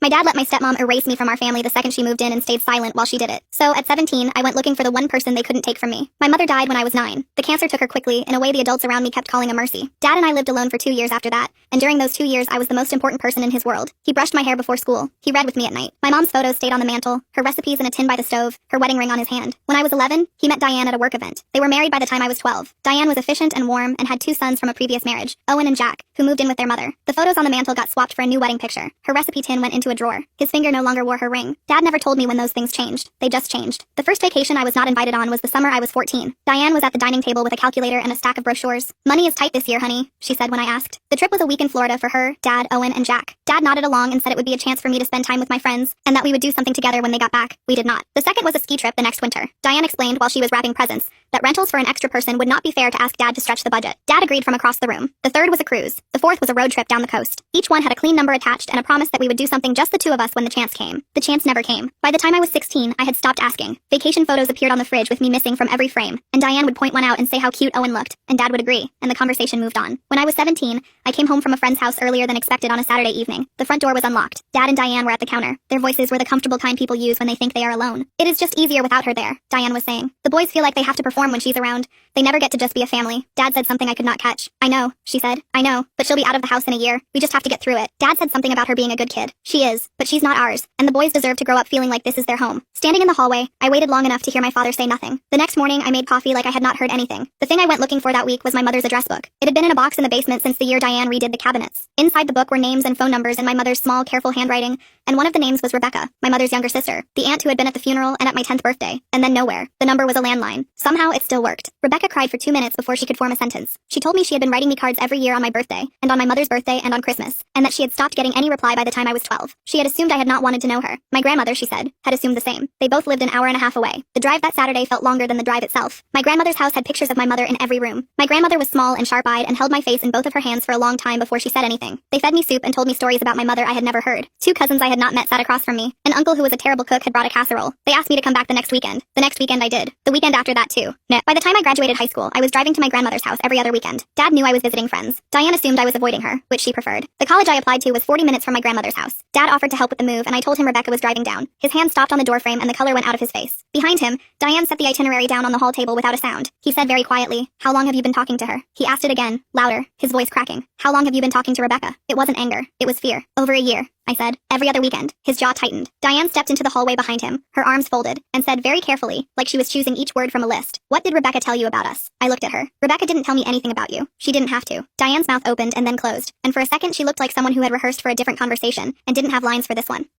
My dad let my stepmom erase me from our family the second she moved in and stayed silent while she did it. So, at 17, I went looking for the one person they couldn't take from me. My mother died when I was 9. The cancer took her quickly, in a way the adults around me kept calling a mercy. Dad and I lived alone for 2 years after that, and during those 2 years I was the most important person in his world. He brushed my hair before school. He read with me at night. My mom's photos stayed on the mantle, her recipes in a tin by the stove, her wedding ring on his hand. When I was 11, he met Diane at a work event. They were married by the time I was 12. Diane was efficient and warm and had 2 sons from a previous marriage, Owen and Jack, who moved in with their mother. The photos on the mantle got swapped for a new wedding picture. Her recipe tin went into a drawer. His finger no longer wore her ring. Dad never told me when those things changed. They just changed. The first vacation I was not invited on was the summer I was 14. Diane was at the dining table with a calculator and a stack of brochures. "Money is tight this year, honey," she said when I asked. The trip was a week in Florida for her, Dad, Owen, and Jack. Dad nodded along and said it would be a chance for me to spend time with my friends, and that we would do something together when they got back. We did not. The second was a ski trip the next winter. Diane explained while she was wrapping presents that rentals for an extra person would not be fair to ask Dad to stretch the budget. Dad agreed from across the room. The third was a cruise. The fourth was a road trip down the coast. Each one had a clean number attached and a promise that we would do something just the two of us when the chance came. The chance never came. By the time I was 16, I had stopped asking. Vacation photos appeared on the fridge with me missing from every frame, and Diane would point one out and say how cute Owen looked, and Dad would agree, and the conversation moved on. When I was 17, I came home from a friend's house earlier than expected on a Saturday evening. The front door was unlocked. Dad and Diane were at the counter. Their voices were the comfortable kind people use when they think they are alone. "It is just easier without her there," Diane was saying. "The boys feel like they have to perform when she's around. They never get to just be a family." Dad said something I could not catch. "I know," she said. "I know, but she'll be out of the house in a year. We just have to get through it." Dad said something about her being a good kid. "She is, but she's not ours, and the boys deserve to grow up feeling like this is their home." Standing in the hallway, I waited long enough to hear my father say nothing. The next morning, I made coffee like I had not heard anything. The thing I went looking for that week was my mother's address book. It had been in a box in the basement since the year Diane redid the cabinets. Inside the book were names and phone numbers in my mother's small, careful handwriting, and one of the names was Rebecca, my mother's younger sister, the aunt who had been at the funeral and at my 10th birthday, and then nowhere. The number was a landline. Somehow, it still worked. Rebecca cried for 2 minutes before she could form a sentence. She told me she had been writing me cards every year on my birthday, and on my mother's birthday and on Christmas, and that she had stopped getting any reply by the time I was 12. She had assumed I had not wanted to know her. My grandmother, she said, had assumed the same. They both lived an hour and a half away. The drive that Saturday felt longer than the drive itself. My grandmother's house had pictures of my mother in every room. My grandmother was small and sharp-eyed and held my face in both of her hands for a long time before she said anything. They fed me soup and told me stories about my mother I had never heard. 2 cousins I had not met sat across from me. An uncle who was a terrible cook had brought a casserole. They asked me to come back the next weekend. The next weekend I did. The weekend after that too. No. By the time I graduated high school, I was driving to my grandmother's house every other weekend. Dad knew I was visiting friends. Diane assumed I was avoiding her, which she preferred. The college I applied to was 40 minutes from my grandmother's house. Dad offered to help with the move, and I told him Rebecca was driving down. His hand stopped on the doorframe and the color went out of his face. Behind him, Diane set the itinerary down on the hall table without a sound. He said very quietly, "How long have you been talking to her?" He asked it again, louder, his voice cracking. "How long have you been talking to Rebecca?" It wasn't anger. It was fear. "Over a year," I said. "Every other weekend." His jaw tightened. Diane stepped into the hallway behind him, her arms folded, and said very carefully, like she was choosing each word from a list, "What did Rebecca tell you about us?" I looked at her. "Rebecca didn't tell me anything about you. She didn't have to." Diane's mouth opened and then closed, and for a second she looked like someone who had rehearsed for a different conversation and didn't have lines for this one.